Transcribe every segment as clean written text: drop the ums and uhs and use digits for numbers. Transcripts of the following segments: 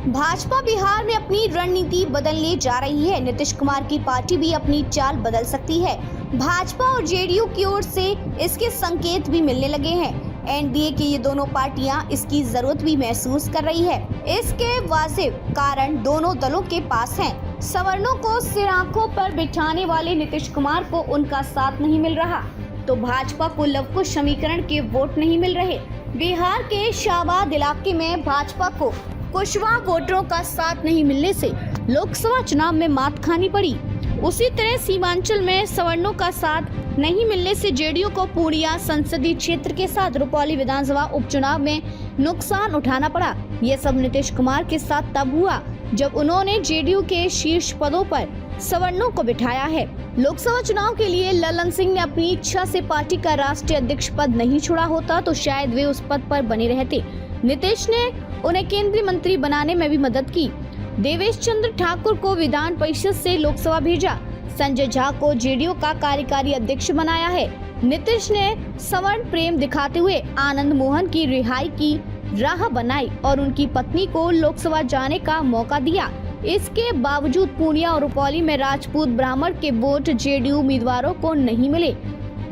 भाजपा बिहार में अपनी रणनीति बदलने जा रही है। नीतीश कुमार की पार्टी भी अपनी चाल बदल सकती है। भाजपा और जेडीयू की ओर से इसके संकेत भी मिलने लगे हैं। एनडीए की ये दोनों पार्टियां इसकी जरूरत भी महसूस कर रही है। इसके वाजिब कारण दोनों दलों के पास हैं। सवर्णों को सिर आंखों पर बिठाने वाले नीतीश कुमार को उनका साथ नहीं मिल रहा, तो भाजपा को लवकुश समीकरण के वोट नहीं मिल रहे। बिहार के शाहबाद इलाके में भाजपा को कुशवाहा वोटरों का साथ नहीं मिलने से लोकसभा चुनाव में मात खानी पड़ी। उसी तरह सीमांचल में सवर्णों का साथ नहीं मिलने से जेडीयू को पूर्णिया संसदीय क्षेत्र के साथ रुपौली विधानसभा उपचुनाव में नुकसान उठाना पड़ा। ये सब नीतीश कुमार के साथ तब हुआ जब उन्होंने जेडीयू के शीर्ष पदों पर सवर्णों को बिठाया है। लोकसभा चुनाव के लिए ललन सिंह ने अपनी इच्छा से पार्टी का राष्ट्रीय अध्यक्ष पद नहीं छोड़ा होता तो शायद वे उस पद पर बने रहते। नीतीश ने उन्हें केंद्रीय मंत्री बनाने में भी मदद की। देवेश चंद्र ठाकुर को विधान परिषद से लोकसभा भेजा। संजय झा को जेडीयू का कार्यकारी अध्यक्ष बनाया है। नीतीश ने सवर्ण प्रेम दिखाते हुए आनंद मोहन की रिहाई की राह बनाई और उनकी पत्नी को लोकसभा जाने का मौका दिया। इसके बावजूद पूर्णिया और रुपौली में राजपूत ब्राह्मण के वोट जेडीयू उम्मीदवारों को नहीं मिले।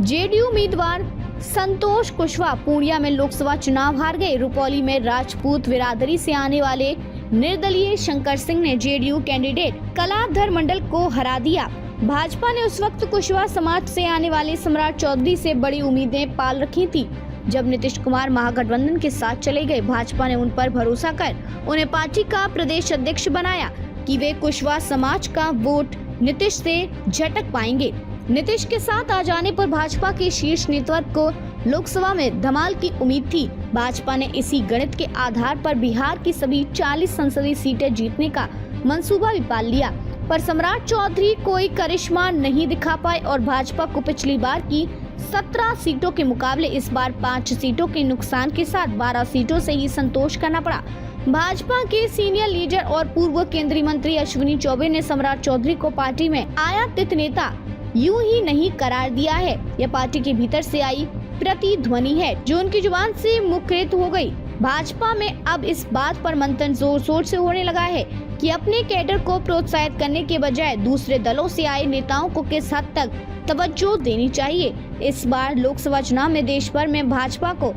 जेडीयू उम्मीदवार संतोष कुशवाहा पूर्णिया में लोकसभा चुनाव हार गए। रुपौली में राजपूत बिरादरी से आने वाले निर्दलीय शंकर सिंह ने जेडीयू कैंडिडेट कलाधर मंडल को हरा दिया। भाजपा ने उस वक्त कुशवाहा समाज से आने वाले सम्राट चौधरी से बड़ी उम्मीदें पाल रखी थी। जब नीतीश कुमार महागठबंधन के साथ चले गए, भाजपा ने उन पर भरोसा कर उन्हें पार्टी का प्रदेश अध्यक्ष बनाया कि वे कुशवाहा समाज का वोट नीतीश से झटक पाएंगे। नीतीश के साथ आ जाने पर भाजपा के शीर्ष नेतृत्व को लोकसभा में धमाल की उम्मीद थी। भाजपा ने इसी गणित के आधार पर बिहार की सभी 40 संसदीय सीटें जीतने का मंसूबा भी पाल लिया, पर सम्राट चौधरी कोई करिश्मा नहीं दिखा पाए और भाजपा को पिछली बार की 17 सीटों के मुकाबले इस बार 5 सीटों के नुकसान के साथ 12 सीटों से ही संतोष करना पड़ा। भाजपा के सीनियर लीडर और पूर्व केंद्रीय मंत्री अश्विनी चौबे ने सम्राट चौधरी को पार्टी में आयातित नेता यूं ही नहीं करार दिया है। यह पार्टी के भीतर से आई प्रतिध्वनि है जो उनकी जुबान से मुखरित हो गई। भाजपा में अब इस बात पर मंथन जोर शोर से होने लगा है कि अपने कैडर को प्रोत्साहित करने के बजाय दूसरे दलों से आए नेताओं को किस हद तक तवज्जो देनी चाहिए। इस बार लोकसभा चुनाव में देश भर में भाजपा को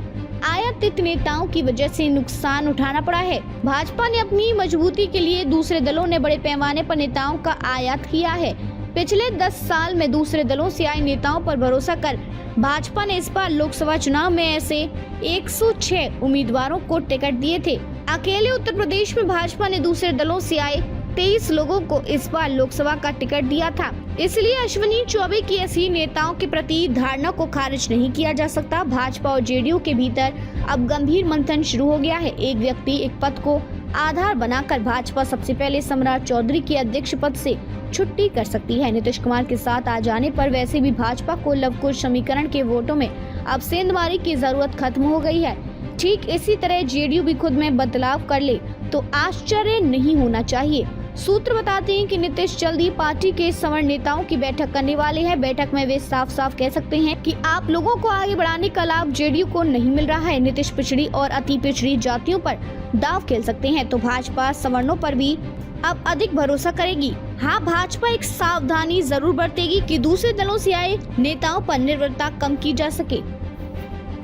आयातित नेताओं की वजह से नुकसान उठाना पड़ा है। भाजपा ने अपनी मजबूती के लिए दूसरे दलों ने बड़े पैमाने पर नेताओं का आयात किया है। पिछले 10 साल में दूसरे दलों से आए नेताओं पर भरोसा कर भाजपा ने इस बार लोकसभा चुनाव में ऐसे 106 उम्मीदवारों को टिकट दिए थे। अकेले उत्तर प्रदेश में भाजपा ने दूसरे दलों से आए 23 लोगों को इस बार लोकसभा का टिकट दिया था। इसलिए अश्विनी चौबे की ऐसी नेताओं के प्रति धारणा को खारिज नहीं किया जा सकता। भाजपा और जेडीयू के भीतर अब गंभीर मंथन शुरू हो गया है। एक व्यक्ति एक पद को आधार बनाकर भाजपा सबसे पहले सम्राट चौधरी के अध्यक्ष पद से छुट्टी कर सकती है। नीतीश कुमार के साथ आ जाने पर वैसे भी भाजपा को लवकुश समीकरण के वोटों में अब सेंधमारी की जरूरत खत्म हो गई है। ठीक इसी तरह जेडीयू भी खुद में बदलाव कर ले तो आश्चर्य नहीं होना चाहिए। सूत्र बताते हैं कि नीतीश जल्दी पार्टी के सवर्ण नेताओं की बैठक करने वाले हैं। बैठक में वे साफ साफ कह सकते हैं कि आप लोगों को आगे बढ़ाने का लाभ जेडीयू को नहीं मिल रहा है। नीतीश पिछड़ी और अति पिछड़ी जातियों पर दाव खेल सकते हैं तो भाजपा सवर्णों पर भी अब अधिक भरोसा करेगी। हाँ, भाजपा एक सावधानी जरूर बरतेगी कि दूसरे दलों से आए नेताओं पर निर्भरता कम की जा सके।